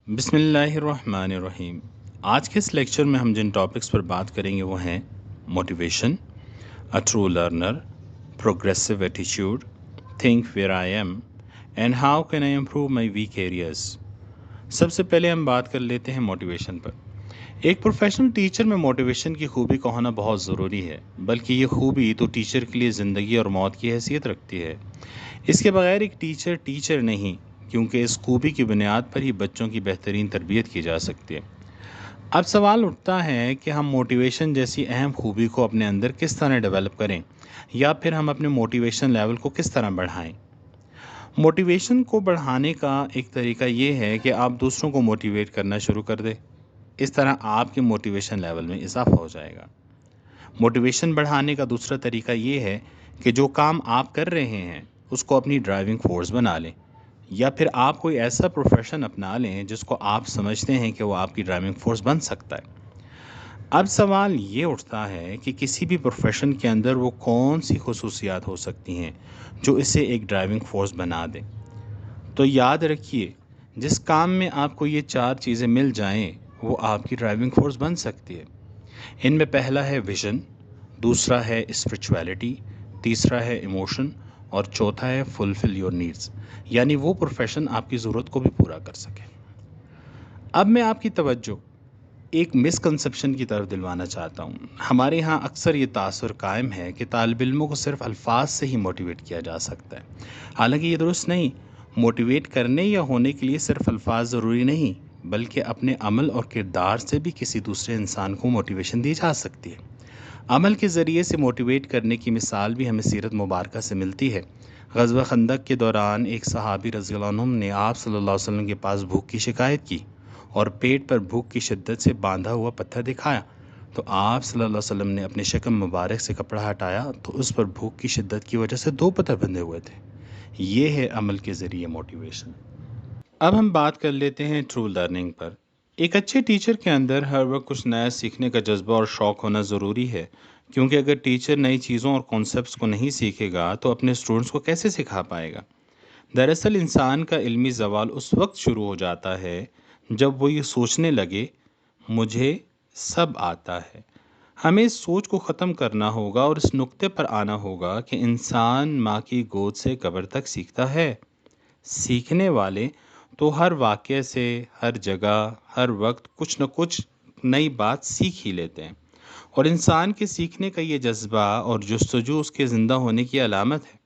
بسم اللہ الرحمن الرحیم۔ آج کے اس لیکچر میں ہم جن ٹاپکس پر بات کریں گے وہ ہیں motivation, a true learner, progressive ایٹیچیوڈ، think where I am and how can I improve my weak areas. سب سے پہلے ہم بات کر لیتے ہیں موٹیویشن پر۔ ایک پروفیشنل ٹیچر میں موٹیویشن کی خوبی کا ہونا بہت ضروری ہے، بلکہ یہ خوبی تو ٹیچر کے لیے زندگی اور موت کی حیثیت رکھتی ہے۔ اس کے بغیر ایک ٹیچر نہیں، کیونکہ اس خوبی کی بنیاد پر ہی بچوں کی بہترین تربیت کی جا سکتی ہے۔ اب سوال اٹھتا ہے کہ ہم موٹیویشن جیسی اہم خوبی کو اپنے اندر کس طرح ڈیولپ کریں، یا پھر ہم اپنے موٹیویشن لیول کو کس طرح بڑھائیں۔ موٹیویشن کو بڑھانے کا ایک طریقہ یہ ہے کہ آپ دوسروں کو موٹیویٹ کرنا شروع کر دیں۔ اس طرح آپ کے موٹیویشن لیول میں اضافہ ہو جائے گا۔ موٹیویشن بڑھانے کا دوسرا طریقہ یہ ہے کہ جو کام آپ کر رہے ہیں اس کو اپنی ڈرائیونگ فورس بنا لیں، یا پھر آپ کوئی ایسا پروفیشن اپنا لیں جس کو آپ سمجھتے ہیں کہ وہ آپ کی ڈرائیونگ فورس بن سکتا ہے۔ اب سوال یہ اٹھتا ہے کہ کسی بھی پروفیشن کے اندر وہ کون سی خصوصیات ہو سکتی ہیں جو اسے ایک ڈرائیونگ فورس بنا دیں۔ تو یاد رکھیے، جس کام میں آپ کو یہ چار چیزیں مل جائیں وہ آپ کی ڈرائیونگ فورس بن سکتی ہے۔ ان میں پہلا ہے ویژن، دوسرا ہے اسپرچویلٹی، تیسرا ہے ایموشن، اور چوتھا ہے فلفل یور نیڈس، یعنی وہ پروفیشن آپ کی ضرورت کو بھی پورا کر سکے۔ اب میں آپ کی توجہ ایک مسکنسیپشن کی طرف دلوانا چاہتا ہوں۔ ہمارے ہاں اکثر یہ تاثر قائم ہے کہ طالب علموں کو صرف الفاظ سے ہی موٹیویٹ کیا جا سکتا ہے، حالانکہ یہ درست نہیں۔ موٹیویٹ کرنے یا ہونے کے لیے صرف الفاظ ضروری نہیں، بلکہ اپنے عمل اور کردار سے بھی کسی دوسرے انسان کو موٹیویشن دی جا سکتی ہے۔ عمل کے ذریعے سے موٹیویٹ کرنے کی مثال بھی ہمیں سیرت مبارکہ سے ملتی ہے۔ غزوہ خندق کے دوران ایک صحابی رضی اللہ عنہ نے آپ صلی اللہ علیہ وسلم کے پاس بھوک کی شکایت کی اور پیٹ پر بھوک کی شدت سے باندھا ہوا پتھر دکھایا، تو آپ صلی اللہ علیہ وسلم نے اپنے شکم مبارک سے کپڑا ہٹایا تو اس پر بھوک کی شدت کی وجہ سے 2 پتھر بندھے ہوئے تھے۔ یہ ہے عمل کے ذریعے موٹیویشن۔ اب ہم بات کر لیتے ہیں ٹرو لرننگ پر۔ ایک اچھے ٹیچر کے اندر ہر وقت کچھ نیا سیکھنے کا جذبہ اور شوق ہونا ضروری ہے، کیونکہ اگر ٹیچر نئی چیزوں اور کانسیپٹس کو نہیں سیکھے گا تو اپنے اسٹوڈنٹس کو کیسے سکھا پائے گا؟ دراصل انسان کا علمی زوال اس وقت شروع ہو جاتا ہے جب وہ یہ سوچنے لگے مجھے سب آتا ہے۔ ہمیں اس سوچ کو ختم کرنا ہوگا اور اس نقطے پر آنا ہوگا کہ انسان ماں کی گود سے قبر تک سیکھتا ہے۔ سیکھنے والے تو ہر واقعے سے، ہر جگہ، ہر وقت کچھ نہ کچھ نئی بات سیکھ ہی لیتے ہیں، اور انسان کے سیکھنے کا یہ جذبہ اور جستجو اس کے زندہ ہونے کی علامت ہے۔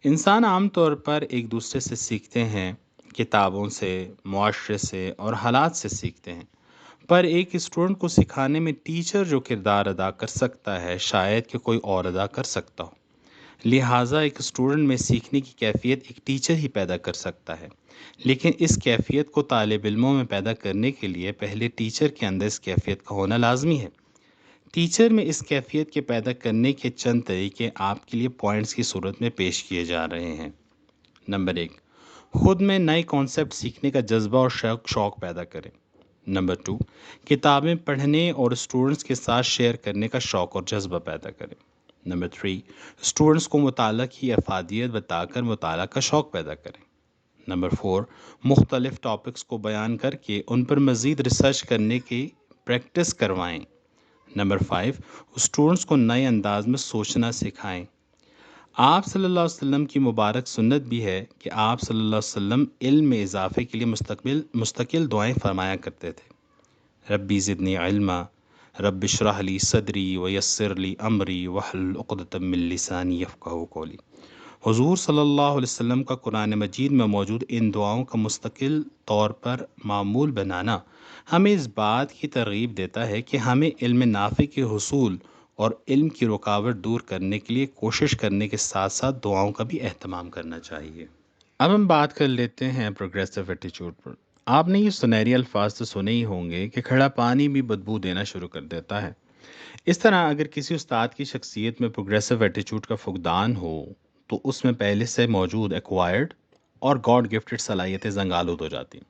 انسان عام طور پر ایک دوسرے سے سیکھتے ہیں، کتابوں سے، معاشرے سے اور حالات سے سیکھتے ہیں، پر ایک اسٹوڈنٹ کو سکھانے میں ٹیچر جو کردار ادا کر سکتا ہے شاید کہ کوئی اور ادا کر سکتا ہو۔ لہٰذا ایک اسٹوڈنٹ میں سیکھنے کی کیفیت ایک ٹیچر ہی پیدا کر سکتا ہے، لیکن اس کیفیت کو طالب علموں میں پیدا کرنے کے لیے پہلے ٹیچر کے اندر اس کیفیت کا ہونا لازمی ہے۔ ٹیچر میں اس کیفیت کے پیدا کرنے کے چند طریقے آپ کے لیے پوائنٹس کی صورت میں پیش کیے جا رہے ہیں۔ نمبر 1، خود میں نئے کانسیپٹ سیکھنے کا جذبہ اور شوق پیدا کریں۔ نمبر 2، کتابیں پڑھنے اور اسٹوڈنٹس کے ساتھ شیئر کرنے کا شوق اور جذبہ پیدا کریں۔ نمبر 3، اسٹوڈنٹس کو مطالعہ کی افادیت بتا کر مطالعہ کا شوق پیدا کریں۔ نمبر 4، مختلف ٹاپکس کو بیان کر کے ان پر مزید ریسرچ کرنے کی پریکٹس کروائیں۔ نمبر 5، اسٹوڈنٹس کو نئے انداز میں سوچنا سکھائیں۔ آپ صلی اللہ علیہ وسلم کی مبارک سنت بھی ہے کہ آپ صلی اللہ علیہ وسلم علم میں اضافے کے لیے مستقل دعائیں فرمایا کرتے تھے۔ ربی زدنی علما، رب اشرح لی صدری ویسر لی امری واحلل عقدۃ من لسانی یفقہوا قولی۔ حضور صلی اللہ علیہ وسلم کا قرآن مجید میں موجود ان دعاؤں کا مستقل طور پر معمول بنانا ہمیں اس بات کی ترغیب دیتا ہے کہ ہمیں علم نافع کے حصول اور علم کی رکاوٹ دور کرنے کے لیے کوشش کرنے کے ساتھ ساتھ دعاؤں کا بھی اہتمام کرنا چاہیے۔ اب ہم بات کر لیتے ہیں پروگریسو ایٹیچیوڈ پر۔ آپ نے یہ سنہری الفاظ تو سنے ہی ہوں گے کہ کھڑا پانی بھی بدبو دینا شروع کر دیتا ہے۔ اس طرح اگر کسی استاد کی شخصیت میں پروگریسو ایٹیچیوڈ کا فقدان ہو تو اس میں پہلے سے موجود ایکوائرڈ اور گاڈ گفٹڈ صلاحیتیں زنگآلود ہو جاتی ہیں،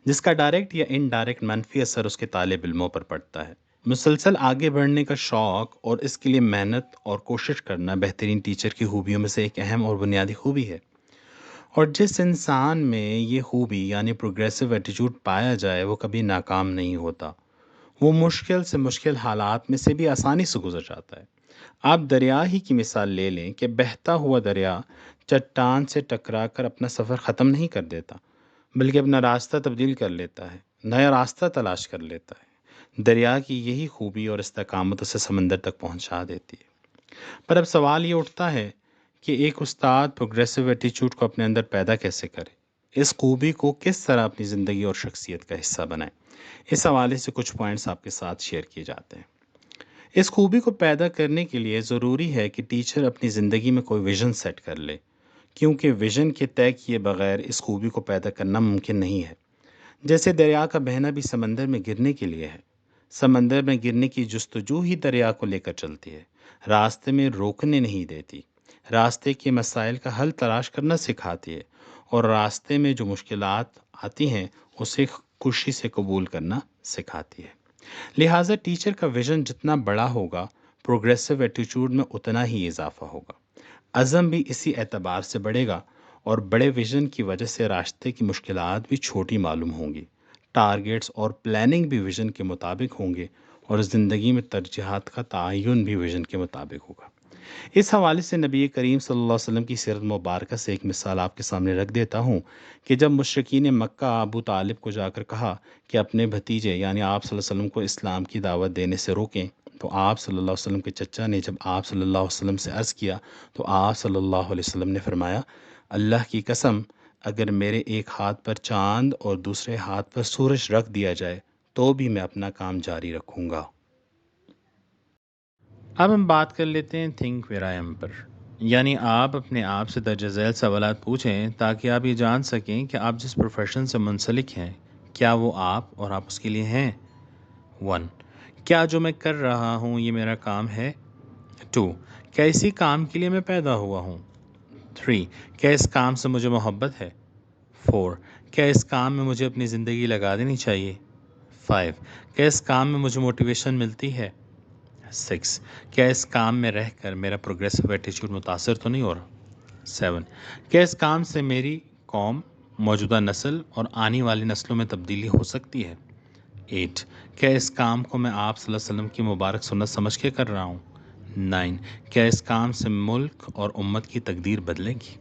جس کا ڈائریکٹ یا انڈائریکٹ منفی اثر اس کے طالب علموں پر پڑتا ہے۔ مسلسل آگے بڑھنے کا شوق اور اس کے لیے محنت اور کوشش کرنا بہترین ٹیچر کی خوبیوں میں سے ایک اہم اور بنیادی خوبی ہے۔ اور جس انسان میں یہ خوبی یعنی پروگریسو ایٹیچیوڈ پایا جائے وہ کبھی ناکام نہیں ہوتا، وہ مشکل سے مشکل حالات میں سے بھی آسانی سے گزر جاتا ہے۔ آپ دریا ہی کی مثال لے لیں کہ بہتا ہوا دریا چٹان سے ٹکرا کر اپنا سفر ختم نہیں کر دیتا، بلکہ اپنا راستہ تبدیل کر لیتا ہے، نیا راستہ تلاش کر لیتا ہے۔ دریا کی یہی خوبی اور استقامت اسے سمندر تک پہنچا دیتی ہے۔ پر اب سوال یہ اٹھتا ہے کہ ایک استاد پروگریسو ایٹیچیوڈ کو اپنے اندر پیدا کیسے کرے؟ اس خوبی کو کس طرح اپنی زندگی اور شخصیت کا حصہ بنائے؟ اس حوالے سے کچھ پوائنٹس آپ کے ساتھ شیئر کیے جاتے ہیں۔ اس خوبی کو پیدا کرنے کے لیے ضروری ہے کہ ٹیچر اپنی زندگی میں کوئی ویژن سیٹ کر لے، کیونکہ ویژن کے طے کیے بغیر اس خوبی کو پیدا کرنا ممکن نہیں ہے۔ جیسے دریا کا بہنا بھی سمندر میں گرنے کے لیے ہے، سمندر میں گرنے کی جستجو ہی دریا کو لے کر چلتی ہے، راستے میں روکنے نہیں دیتی، راستے کے مسائل کا حل تلاش کرنا سکھاتی ہے، اور راستے میں جو مشکلات آتی ہیں اسے خوشی سے قبول کرنا سکھاتی ہے۔ لہٰذا ٹیچر کا ویژن جتنا بڑا ہوگا، پروگریسو ایٹیچیوڈ میں اتنا ہی اضافہ ہوگا۔ عزم بھی اسی اعتبار سے بڑھے گا، اور بڑے ویژن کی وجہ سے راستے کی مشکلات بھی چھوٹی معلوم ہوں گی، ٹارگیٹس اور پلاننگ بھی ویژن کے مطابق ہوں گے، اور زندگی میں ترجیحات کا تعین بھی ویژن کے مطابق ہوگا۔ اس حوالے سے نبی کریم صلی اللہ علیہ وسلم کی سیرت مبارکہ سے ایک مثال آپ کے سامنے رکھ دیتا ہوں کہ جب مشرکین مکہ ابو طالب کو جا کر کہا کہ اپنے بھتیجے یعنی آپ صلی اللہ علیہ وسلم کو اسلام کی دعوت دینے سے روکیں، تو آپ صلی اللہ علیہ وسلم کے چچا نے جب آپ صلی اللہ علیہ وسلم سے عرض کیا تو آپ صلی اللہ علیہ وسلم نے فرمایا، اللہ کی قسم، اگر میرے ایک ہاتھ پر چاند اور دوسرے ہاتھ پر سورج رکھ دیا جائے تو بھی میں اپنا کام جاری رکھوں گا۔ اب ہم بات کر لیتے ہیں تھنک ویئر آئی ایم پر، یعنی آپ اپنے آپ سے درج ذیل سوالات پوچھیں تاکہ آپ یہ جان سکیں کہ آپ جس پروفیشن سے منسلک ہیں کیا وہ آپ اور آپ اس کے لیے ہیں۔ 1. کیا جو میں کر رہا ہوں یہ میرا کام ہے؟ 2. کیا اسی کام کے لیے میں پیدا ہوا ہوں؟ 3. کیا اس کام سے مجھے محبت ہے؟ 4. کیا اس کام میں مجھے اپنی زندگی لگا دینی چاہیے؟ 5. کیا اس کام میں مجھے موٹیویشن ملتی ہے؟ 6. کیا اس کام میں رہ کر میرا پروگریسو ایٹیچیوڈ متاثر تو نہیں ہو رہا؟ 7. کیا اس کام سے میری قوم، موجودہ نسل اور آنے والی نسلوں میں تبدیلی ہو سکتی ہے؟ 8. کیا اس کام کو میں آپ صلی اللہ علیہ وسلم کی مبارک سنت سمجھ کے کر رہا ہوں؟ 9. کیا اس کام سے ملک اور امت کی تقدیر بدلے گی؟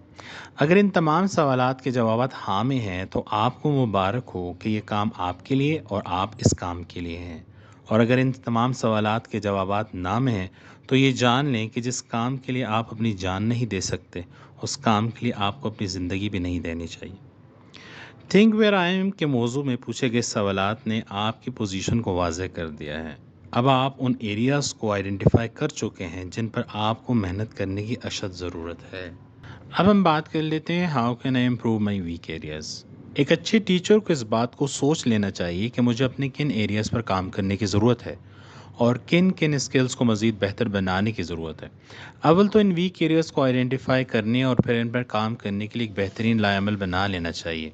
اگر ان تمام سوالات کے جوابات ہاں میں ہیں تو آپ کو مبارک ہو کہ یہ کام آپ کے لیے اور آپ اس کام کے لیے ہیں، اور اگر ان تمام سوالات کے جوابات نہ میں ہیں تو یہ جان لیں کہ جس کام کے لیے آپ اپنی جان نہیں دے سکتے اس کام کے لیے آپ کو اپنی زندگی بھی نہیں دینی چاہیے۔ تھنک ویئر آئی ایم کے موضوع میں پوچھے گئے سوالات نے آپ کی پوزیشن کو واضح کر دیا ہے۔ اب آپ ان ایریاز کو آئیڈینٹیفائی کر چکے ہیں جن پر آپ کو محنت کرنے کی اشد ضرورت ہے۔ اب ہم بات کر لیتے ہیں how can I improve my weak areas. ایک اچھے ٹیچر کو اس بات کو سوچ لینا چاہیے کہ مجھے اپنے کن ایریاز پر کام کرنے کی ضرورت ہے اور کن کن اسکلز کو مزید بہتر بنانے کی ضرورت ہے۔ اول تو ان ویک ایریاز کو آئیڈینٹیفائی کرنے اور پھر ان پر کام کرنے کے لیے ایک بہترین لائے عمل بنا لینا چاہیے۔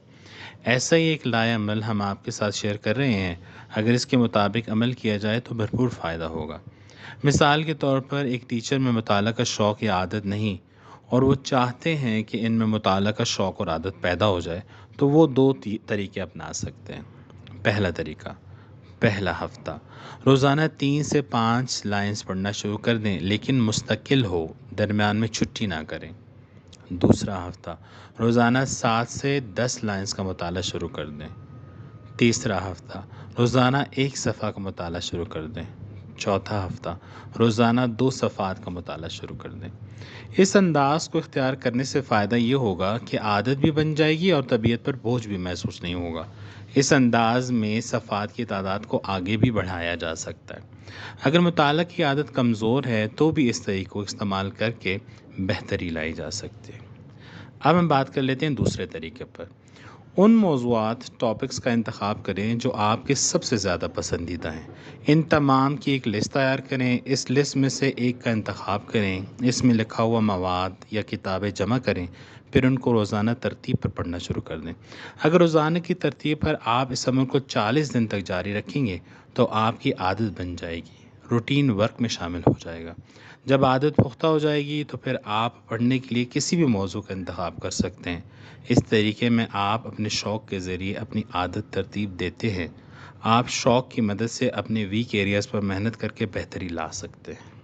ایسا ہی ایک لائے عمل ہم آپ کے ساتھ شیئر کر رہے ہیں، اگر اس کے مطابق عمل کیا جائے تو بھرپور فائدہ ہوگا۔ مثال کے طور پر ایک ٹیچر میں مطالعہ کا شوق یا عادت نہیں، اور وہ چاہتے ہیں کہ ان میں مطالعہ کا شوق اور عادت پیدا ہو جائے، تو وہ دو طریقے اپنا سکتے ہیں۔ پہلا طریقہ، پہلا ہفتہ روزانہ 3 سے 5 لائنز پڑھنا شروع کر دیں، لیکن مستقل ہو، درمیان میں چھٹی نہ کریں۔ دوسرا ہفتہ روزانہ 7 سے 10 لائنز کا مطالعہ شروع کر دیں۔ تیسرا ہفتہ روزانہ 1 صفحہ کا مطالعہ شروع کر دیں۔ چوتھا ہفتہ روزانہ 2 صفحات کا مطالعہ شروع کر دیں۔ اس انداز کو اختیار کرنے سے فائدہ یہ ہوگا کہ عادت بھی بن جائے گی اور طبیعت پر بوجھ بھی محسوس نہیں ہوگا۔ اس انداز میں صفحات کی تعداد کو آگے بھی بڑھایا جا سکتا ہے۔ اگر مطالعہ کی عادت کمزور ہے تو بھی اس طریقے کو استعمال کر کے بہتری لائی جا سکتی ہے۔ اب ہم بات کر لیتے ہیں دوسرے طریقے پر۔ ان موضوعات، ٹاپکس کا انتخاب کریں جو آپ کے سب سے زیادہ پسندیدہ ہیں۔ ان تمام کی ایک لسٹ تیار کریں، اس لسٹ میں سے ایک کا انتخاب کریں، اس میں لکھا ہوا مواد یا کتابیں جمع کریں، پھر ان کو روزانہ ترتیب پر پڑھنا شروع کر دیں۔ اگر روزانہ کی ترتیب پر آپ اس عمل کو 40 دن تک جاری رکھیں گے تو آپ کی عادت بن جائے گی، روٹین ورک میں شامل ہو جائے گا۔ جب عادت پختہ ہو جائے گی تو پھر آپ پڑھنے کے لیے کسی بھی موضوع کا انتخاب کر سکتے ہیں۔ اس طریقے میں آپ اپنے شوق کے ذریعے اپنی عادت ترتیب دیتے ہیں۔ آپ شوق کی مدد سے اپنے ویک ایریاز پر محنت کر کے بہتری لا سکتے ہیں۔